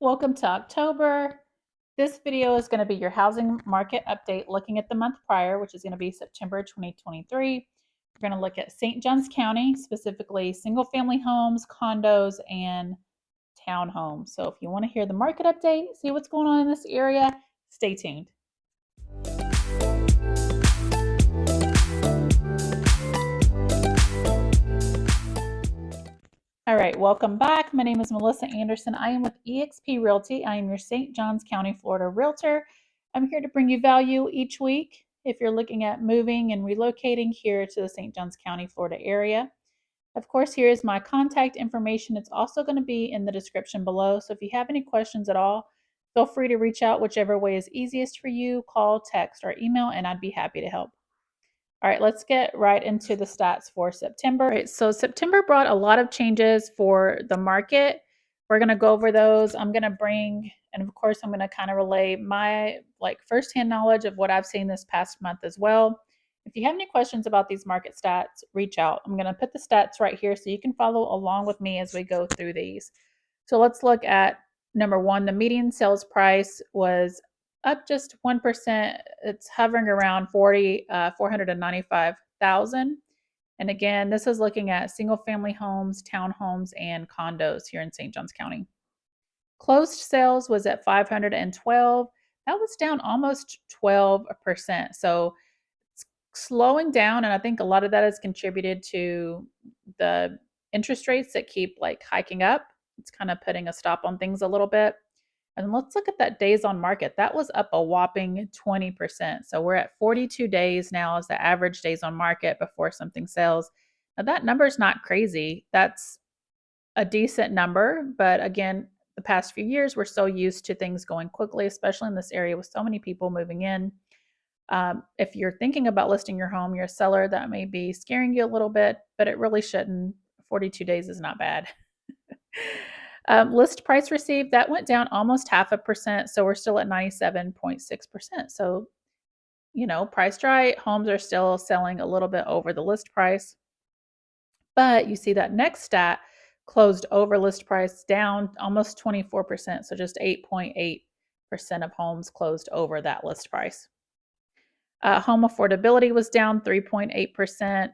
Welcome to October. This video is going to be your housing market update looking at the month prior, which is going to be September 2023. We're going to look at St. Johns County, specifically single family homes, condos, and townhomes. So if you want to hear the market update, see what's going on in this area, stay tuned. All right, welcome back. My name is Melissa Anderson. I am with eXp Realty. I am your St. Johns County, Florida realtor. I'm here to bring you value each week if you're looking at moving and relocating here to the St. Johns County, Florida area. Of course, here is my contact information. It's also going to be in the description below. So if you have any questions at all, feel free to reach out whichever way is easiest for you. Call, text, or email, and I'd be happy to help. All right, let's get right into the stats for September. All right, so September brought a lot of changes for the market. We're going to go over those. I'm going to bring, and of course, I'm going to kind of relay my firsthand knowledge of what I've seen this past month as well. If you have any questions about these market stats, reach out. I'm going to put the stats right here so you can follow along with me as we go through these. So let's look at number one. The median sales price was up just 1%. It's hovering around 495,000. And again, this is looking at single family homes, townhomes, and condos here in St. Johns County. Closed sales was at 512. That was down almost 12%. So it's slowing down. And I think a lot of that is contributed to the interest rates that keep hiking up. It's kind of putting a stop on things a little bit. And let's look at that days on market. That was up a whopping 20%. So we're at 42 days now as the average days on market before something sells. Now that number is not crazy. That's a decent number. But again, the past few years, we're so used to things going quickly, especially in this area with so many people moving in. If you're thinking about listing your home, you're a seller, that may be scaring you a little bit, but it really shouldn't. 42 days is not bad. List price received, that went down almost 0.5%. So we're still at 97.6%. So, priced right, homes are still selling a little bit over the list price. But you see that next stat, closed over list price, down almost 24%. So just 8.8% of homes closed over that list price. Home affordability was down 3.8%.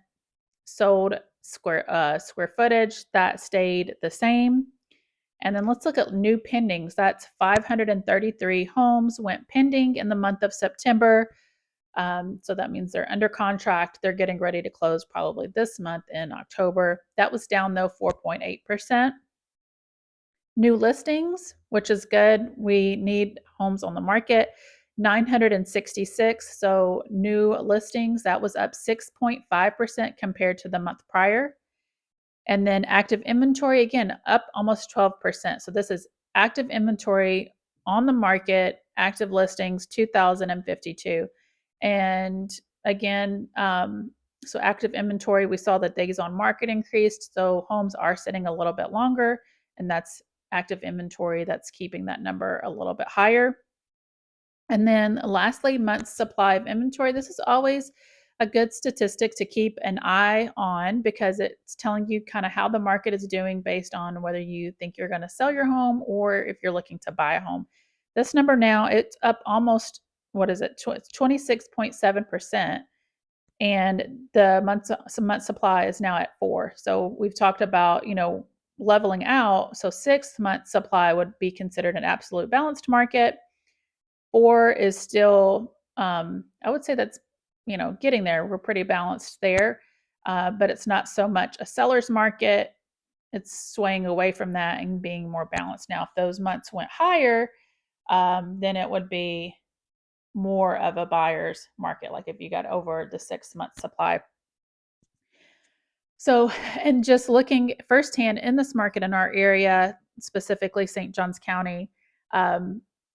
Sold square footage, that stayed the same. And then let's look at new pendings. That's 533 homes went pending in the month of September. So that means they're under contract. They're getting ready to close probably this month in October. That was down though 4.8%. New listings, which is good. We need homes on the market. 966. So new listings, that was up 6.5% compared to the month prior. And then active inventory, again, up almost 12%. So this is active inventory on the market, active listings, 2,052. And again, so active inventory, we saw that days on market increased. So homes are sitting a little bit longer, and that's active inventory that's keeping that number a little bit higher. And then lastly, months supply of inventory. This is always a good statistic to keep an eye on because it's telling you kind of how the market is doing based on whether you think you're going to sell your home or if you're looking to buy a home. This number now, it's up almost, what is it? 26.7%. And the month supply is now at 4. So we've talked about, leveling out. So 6 month supply would be considered an absolute balanced market. 4 is still, I would say that's, getting there. We're pretty balanced there, but it's not so much a seller's market. It's swaying away from that and being more balanced. Now, if those months went higher, then it would be more of a buyer's market, like if you got over the 6 month supply. So, and just looking firsthand in this market in our area, specifically St. Johns County,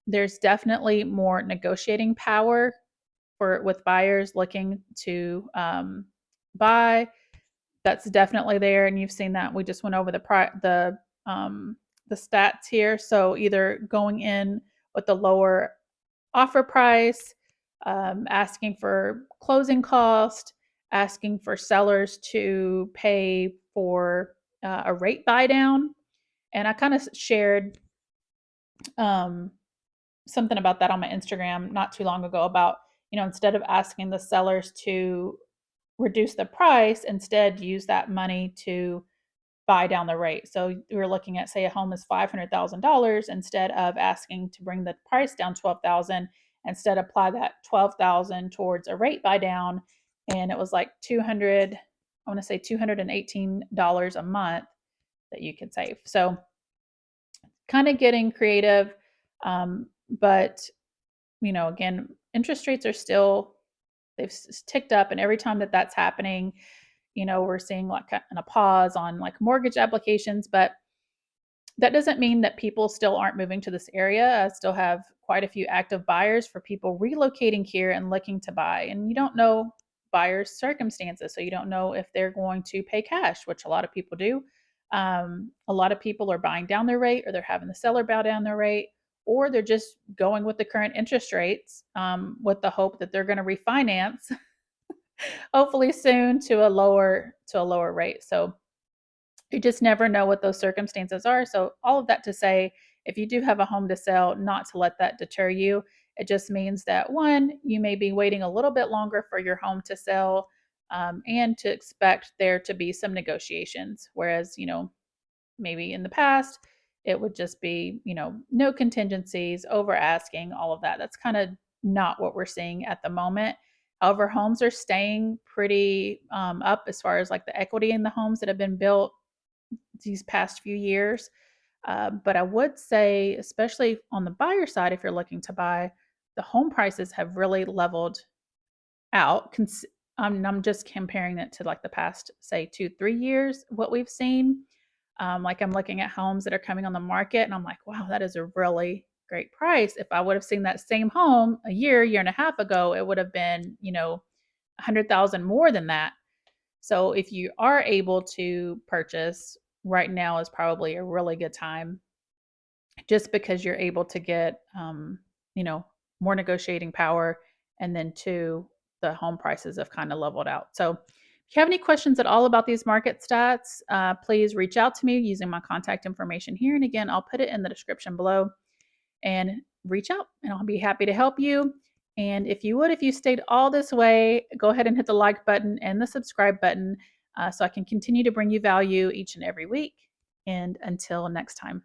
there's definitely more negotiating power with buyers looking to buy. That's definitely there, and you've seen that. We just went over the stats here. So either going in with the lower offer price, asking for closing cost, asking for sellers to pay for a rate buy down. And I kind of shared um, something about that on my Instagram not too long ago about, instead of asking the sellers to reduce the price, instead use that money to buy down the rate. So we were looking at, say, a home is $500,000, instead of asking to bring the price down 12,000, instead apply that 12,000 towards a rate buy down, and it was like 200. I want to say $218 a month that you could save. So kind of getting creative, but again, interest rates are still, they've ticked up, and every time that that's happening, we're seeing like a pause on like mortgage applications. But that doesn't mean that people still aren't moving to this area. I still have quite a few active buyers for people relocating here and looking to buy. And you don't know buyers' circumstances, so you don't know if they're going to pay cash, which a lot of people do. A lot of people are buying down their rate, or they're having the seller bow down their rate, or they're just going with the current interest rates, with the hope that they're going to refinance, hopefully soon, to a lower rate. So you just never know what those circumstances are. So, all of that to say, if you do have a home to sell, not to let that deter you. It just means that, one, you may be waiting a little bit longer for your home to sell, and to expect there to be some negotiations. Whereas, maybe in the past, it would just be, no contingencies, over asking, all of that. That's kind of not what we're seeing at the moment. However, homes are staying pretty up as far as like the equity in the homes that have been built these past few years. But I would say, especially on the buyer side, if you're looking to buy, the home prices have really leveled out. I'm just comparing it to like the past, say, 2, 3 years, what we've seen. Like I'm looking at homes that are coming on the market, and I'm like, wow, that is a really great price. If I would have seen that same home a year and a half ago, it would have been, 100,000 more than that. So if you are able to purchase, right now is probably a really good time, just because you're able to get, you know, more negotiating power. And then two, the home prices have kind of leveled out. So if you have any questions at all about these market stats, please reach out to me using my contact information here. And again, I'll put it in the description below, and reach out and I'll be happy to help you. And if you stayed all this way, go ahead and hit the like button and the subscribe button, so I can continue to bring you value each and every week. And until next time.